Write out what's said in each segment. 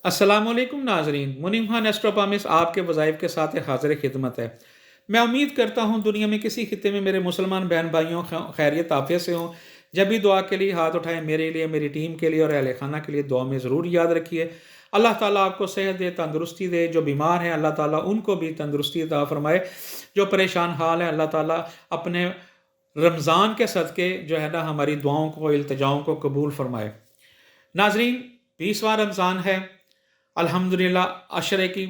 السلام علیکم ناظرین، منیم خان ایسٹروپامس آپ کے وظائف کے ساتھ حاضر خدمت ہے۔ میں امید کرتا ہوں دنیا میں کسی خطے میں میرے مسلمان بہن بھائیوں خیریت عافیت سے ہوں۔ جب بھی دعا کے لیے ہاتھ اٹھائیں، میرے لیے، میری ٹیم کے لیے اور اہل خانہ کے لیے دعا میں ضرور یاد رکھیے۔ اللہ تعالیٰ آپ کو صحت دے، تندرستی دے۔ جو بیمار ہیں اللہ تعالیٰ ان کو بھی تندرستی عطا فرمائے۔ جو پریشان حال ہیں اللہ تعالیٰ اپنے رمضان کے صدقے جو ہے نا ہماری دعاؤں کو، التجاؤں کو قبول فرمائے۔ ناظرین، 20واں رمضان ہے۔ الحمدللہ عشرے کی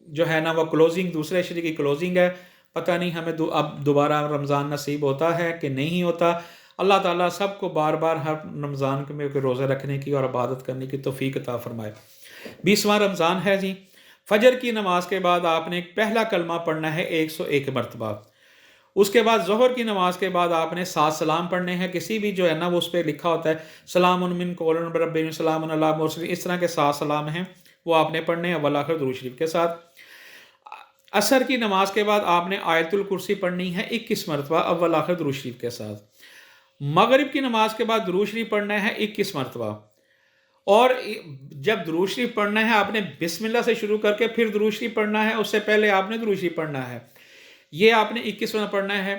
جو ہے نا وہ کلوزنگ، دوسرے عشرے کی کلوزنگ ہے۔ پتہ نہیں ہمیں اب دوبارہ رمضان نصیب ہوتا ہے کہ نہیں ہوتا۔ اللہ تعالیٰ سب کو بار بار ہر رمضان میں روزے رکھنے کی اور عبادت کرنے کی توفیق عطا فرمائے۔ 20واں رمضان ہے جی۔ فجر کی نماز کے بعد آپ نے پہلا کلمہ پڑھنا ہے 101 مرتبہ۔ اس کے بعد ظہر کی نماز کے بعد آپ نے 7 سلام پڑھنے ہیں۔ کسی بھی جو ہے نا وہ اس پہ لکھا ہوتا ہے سلام من قول من رب سلام علی المرسلین، اس طرح کے 7 سلام ہیں، وہ آپ نے پڑھنے ہیں اول آخر درود شریف کے ساتھ۔ عصر کی نماز کے بعد آپ نے آیت الکرسی پڑھنی ہے 21 مرتبہ اول آخر درود شریف کے ساتھ۔ مغرب کی نماز کے بعد درود شریف پڑھنا ہے 21 مرتبہ، اور جب درود شریف پڑھنا ہے آپ نے بسم اللہ سے شروع کر کے پھر درود شریف پڑھنا ہے، اس سے پہلے آپ نے درود شریف پڑھنا ہے۔ یہ آپ نے 21 میں پڑھنا ہے۔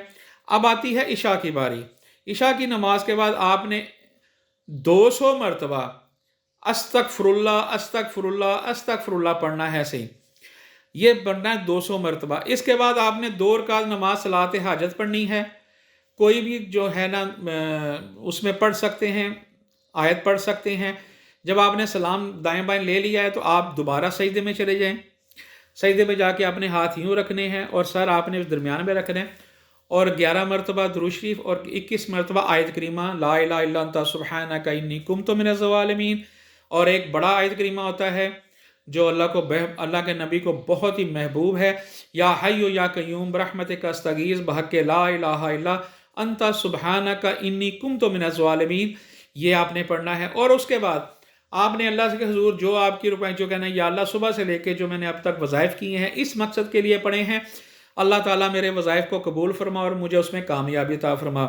اب آتی ہے عشاء کی باری۔ عشاء کی نماز کے بعد آپ نے 200 مرتبہ استغفر اللہ استغفر اللہ استغفر اللہ پڑھنا ہے صحیح، یہ پڑھنا ہے 200 مرتبہ۔ اس کے بعد آپ نے 2 رکعت نماز صلاۃ حاجت پڑھنی ہے۔ کوئی بھی جو ہے نا اس میں پڑھ سکتے ہیں، آیت پڑھ سکتے ہیں۔ جب آپ نے سلام دائیں بائیں لے لیا ہے تو آپ دوبارہ سجدے میں چلے جائیں۔ سجدے میں جا کے اپنے ہاتھ یوں رکھنے ہیں اور سر آپ نے اس درمیان میں رکھنا ہے، اور 11 مرتبہ درود شریف اور 21 مرتبہ آیت کریمہ لا الہ الا انت سبحانک انی کنت من الظالمین۔ اور ایک بڑا آیت کریمہ ہوتا ہے جو اللہ کے نبی کو بہت ہی محبوب ہے، یا حی یا قیوم برحمتک استغیث بحق لا الہ الا انت سبحانک انی کنت من الظالمین، یہ آپ نے پڑھنا ہے۔ اور اس کے بعد آپ نے اللہ کے حضور جو آپ کی روپئے جو کہنا ہے، یا اللہ صبح سے لے کے جو میں نے اب تک وظائف کیے ہیں اس مقصد کے لیے پڑھے ہیں، اللہ تعالیٰ میرے وظائف کو قبول فرما اور مجھے اس میں کامیابی عطا فرما۔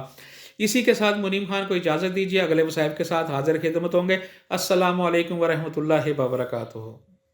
اسی کے ساتھ منیم خان کو اجازت دیجیے، اگلے وظائف کے ساتھ حاضر خدمت ہوں گے۔ السلام علیکم ورحمۃ اللہ وبرکاتہ۔